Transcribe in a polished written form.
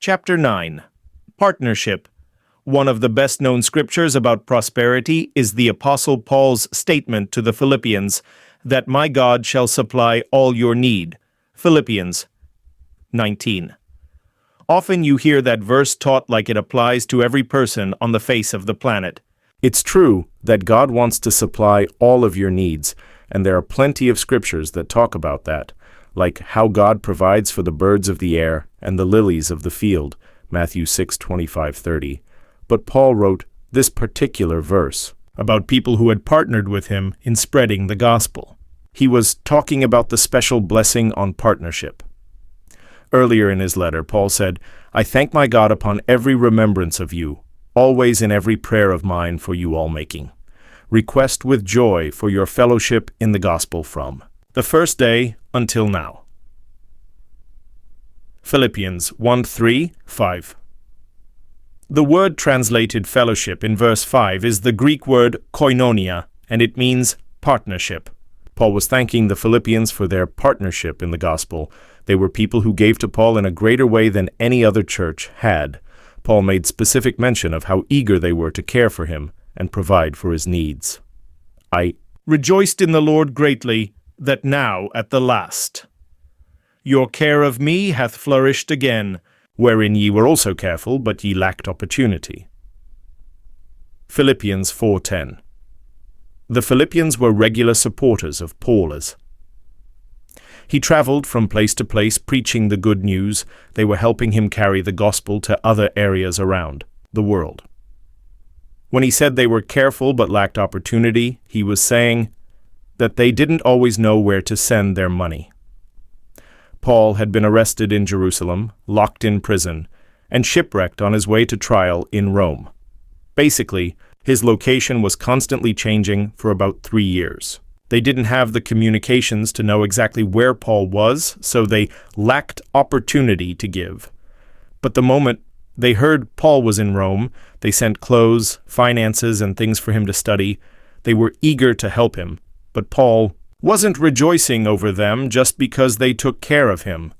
Chapter 9. Partnership. One of the best-known scriptures about prosperity is the Apostle Paul's statement to the Philippians that my God shall supply all your need. Philippians 19. Often you hear that verse taught like it applies to every person on the face of the planet. It's true that God wants to supply all of your needs, and there are plenty of scriptures that talk about that, like how God provides for the birds of the air and the lilies of the field, Matthew 6:25-30. But Paul wrote this particular verse About people who had partnered with him in spreading the gospel. He was talking about the special blessing on partnership. Earlier in his letter, Paul said, I thank my God upon every remembrance of you, always in every prayer of mine for you all making. Request with joy for your fellowship in the gospel from the first day until now. Philippians 1:3-5. The word translated fellowship in verse 5 is the Greek word koinonia, and it means partnership. Paul was thanking the Philippians for their partnership in the gospel. They were people who gave to Paul in a greater way than any other church had. Paul made specific mention of how eager they were to care for him and provide for his needs. I rejoiced in the Lord greatly, that now at the last your care of me hath flourished again, wherein ye were also careful, but ye lacked opportunity. Philippians 4:10. The Philippians were regular supporters of Paul's. He traveled from place to place preaching the good news. They were helping him carry the gospel to other areas around the world. When he said they were careful but lacked opportunity, he was saying that they didn't always know where to send their money. Paul had been arrested in Jerusalem, locked in prison, and shipwrecked on his way to trial in Rome. Basically, his location was constantly changing for about 3 years. They didn't have the communications to know exactly where Paul was, so they lacked opportunity to give. But the moment they heard Paul was in Rome, they sent clothes, finances, and things for him to study. They were eager to help him, but Paul wasn't rejoicing over them just because they took care of him.